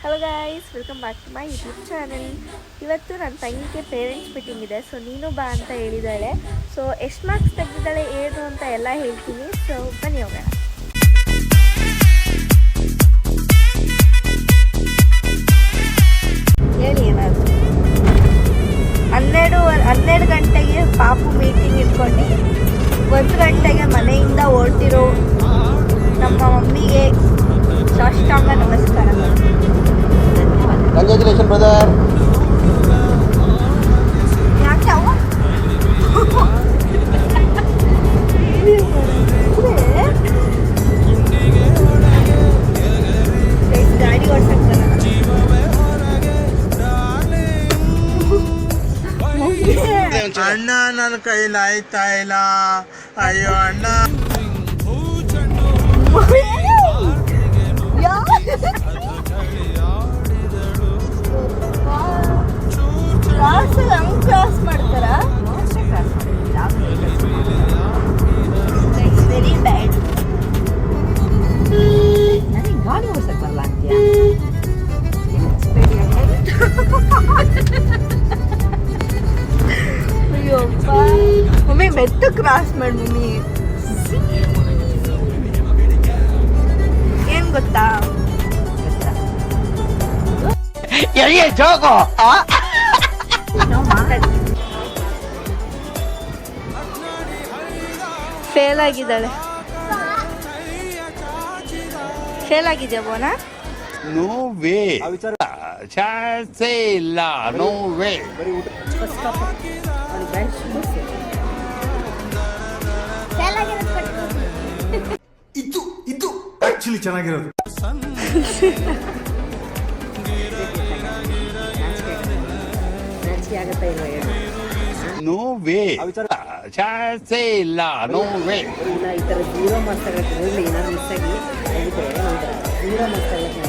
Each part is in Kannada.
Hello guys, welcome back to my YouTube channel. ಇವತ್ತು ನನ್ನ ತಂಗಿಗೆ ಪೇರೆಂಟ್ಸ್ ಮೀಟಿಂಗ್ ಇದೆ. ಸೊ ನೀನು ಬಾ ಅಂತ ಹೇಳಿದ್ದಾಳೆ. ಸೊ ಎಷ್ಟು ಮಾರ್ಕ್ಸ್ ತೆಗೆದಿದ್ದಾಳೆ ಏನು ಅಂತ ಎಲ್ಲ ಹೇಳ್ತೀನಿ. ಸೊ ಬನ್ನಿ ಹೋಗೋಣ. ಹೇಳಿ ಏನಾದರೂ. 12 ಗಂಟೆಗೆ ಪಾಪು ಮೀಟಿಂಗ್ ಇಟ್ಕೊಂಡು 1 ಗಂಟೆಗೆ ಮನೆಯಿಂದ ಹೊರಟಿರೋ ನಮ್ಮ ಮಮ್ಮಿಗೆ ಸಾಷ್ಟಾಂಗ ನಮಸ್ಕಾರಗಳು. Congratulation brother. ಯಾಕೆ ಅವ ಗಾಡಿ ಓಡ್ಸಕ್ತಾರ. ಅಣ್ಣ ನನ್ನ ಕೈಲಿ ಆಯ್ತಾ ಇಲ್ಲ. ಅಯ್ಯೋ ಅಣ್ಣ. ಕ್ರಾಸ್ ಮಾಡ್ತಾರ. Very bad. ನನಗೆ ಗಾಡಿ ಓಡಿಸಕ್ ಬರಲ್ಲ ಅಂತೀಯ? ಅಯ್ಯೋಪ್ಪ ಮಮ್ಮಿ, ಮೆತ್ತ ಕ್ರಾಸ್ ಮಾಡಿ ಮಮ್ಮಿ. ಏನ್ ಗೊತ್ತಾ, ಜೋಗೋ ಫೇಲ್ ಆಗಿದ್ದಾಳೆ. ಫೇಲ್ ಆಗಿದ್ಯಾ ಬೋನಾ? ನೋ ವೇ, ಚಾನ್ಸೇ ಇಲ್ಲ. No way. ಇದು ಆಕ್ಚುಲಿ ಚೆನ್ನಾಗಿರೋದು. ಆಗತ್ತಾ ಇಲ್ವಾ ಹೇಳು? ನೋ ವೇ, ಚಾನ್ಸೇ ಇಲ್ಲ. No way. ಇಲ್ಲ, ಈ ಥರ 0 ಮಾರ್ಕ್ಸ್ ತಗೊಳಕ್ಕೆ ಹೋಗ್ಲಿ. ಏನಾದ್ರು ಮಿಸ್ ಆಗಿ ಹೋಗುತ್ತೆ, 0 ಮಾರ್ಕ್ಸ್ ತಗೊಳಕ್ಕೆ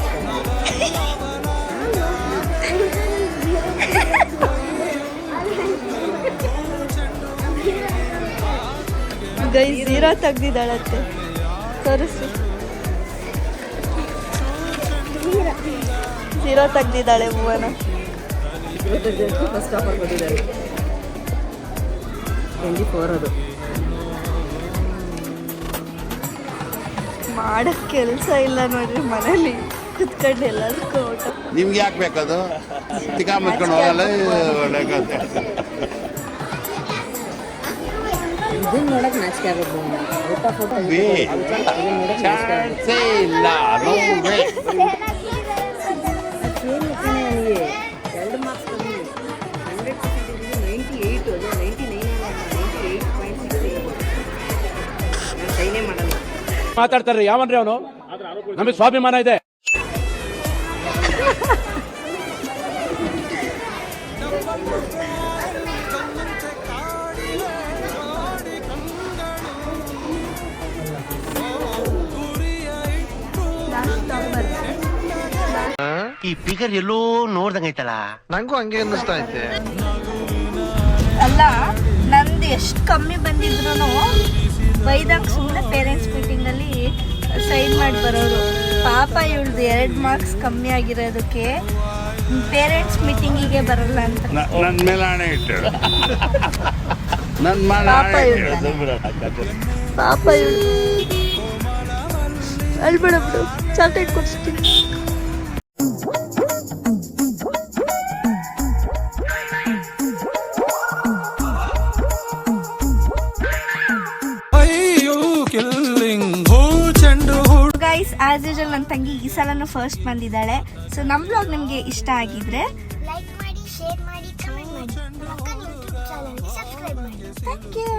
ಗೈ 0 ತೆಗ್ದಿದ್ದಾಳತ್ತೆ. ತೋರಿಸು. 0 ತೆಗ್ದಿದ್ದಾಳೆ ಭುವನ. ಫಸ್ಟ್ ಆಫರ್ ಕೊಟ್ಟಿದ್ದಾರೆ 24. ಅದು ಮಾಡಕ್ ಕೆಲಸ ಇಲ್ಲ ನೋಡ್ರಿ, ಮನೇಲಿ ಕುತ್ಕೊಂಡು ಎಲ್ಲದಕ್ಕೂ ಊಟ. ನಿಮ್ಗೆ ಯಾಕೆ ಬೇಕದು? ತಿಕ್ಕ ಮುಚ್ಕೊಂಡು ಹೋಗಲ್ಲ. ಒಳ್ಳೆ ಕಥೆ. ಇದನ್ನ ನೋಡಕ್ ನಾಚಿಕೆ ಆಗೋದು. ಊಟ ಫೋಟೋ ವೇ, ನೋಡಕ್ ನಾಚಿಕೆ ಚಾನ್ಸೇ ಇಲ್ಲ. No way. ನನಗೆ 2 ಮಾರ್ಕ್ಸ್ ಕಮ್ಮಿ. 100% 98. 99 98.6. ನಾನು ಸೈನೇ ಮಾಡಲ್ಲ. ಮಾತಾಡ್ತಾರೆ ಯಾವನ್ರಿ ಅವನು? ನಮಗೆ ಸ್ವಾಭಿಮಾನ ಇದೆ. ಈ ಫಿಗರ್ ಎಲ್ಲೋ ನೋಡ್ದಂಗೈತಲ್ಲ. ನಂಗೂ ಹಂಗೆ ಅನ್ನಿಸ್ತಾ ಐತೆ. ಅಲ್ಲ, ನಂದು ಎಷ್ಟು ಕಮ್ಮಿ ಬಂದಿದ್ರು ಬೈದಂಗೆ ಸುಮ್ಮನೆ ಪೇರೆಂಟ್ಸ್ ಮೀಟಿಂಗಲ್ಲಿ ಸೈನ್ ಮಾಡಿ ಬರೋರು. ಪಾಪ ಇವಳ್ದು 2 ಮಾರ್ಕ್ಸ್ ಕಮ್ಮಿ ಆಗಿರೋದಕ್ಕೆ ಪೇರೆಂಟ್ಸ್ ಮೀಟಿಂಗಿಗೆ ಬರಲ್ಲ ಅಂತ ನನ್ನ ಮೇಲೆ ಹಣೆ ಇಟ್ಟು ನನ್ನ ಮೇಲೆ ಪಾಪ ಹಣೆ ಇವ್ಳು. ಇಟ್ಟು. ಪಾಪ ಇವಳು. ಅಳ್ಬೇಡ ಬಿಡು, ಚಾಕ್ಲೇಟ್ ಕೊಡಿಸ್ತೀನಿ. ಗೈಸ್, ಆಸ್ ಯೂಶುವಲ್ ನನ್ನ ತಂಗಿ ಈ ಸಲನೂ ಫಸ್ಟ್ ಬಂದಿದ್ದಾಳೆ. ಸೊ ನಮ್ಮ ಬ್ಲಾಗ್ ನಿಮಗೆ ಇಷ್ಟ ಆಗಿದ್ರೆ ಲೈಕ್ ಮಾಡಿ, ಶೇರ್ ಮಾಡಿ, ಕಮೆಂಟ್ ಮಾಡಿ. ಪಕ್ಕದ ಯೂಟ್ಯೂಬ್ ಚಾನಲ್ಗೆ ಸಬ್ಸ್ಕ್ರೈಬ್ ಮಾಡಿ. Thank you.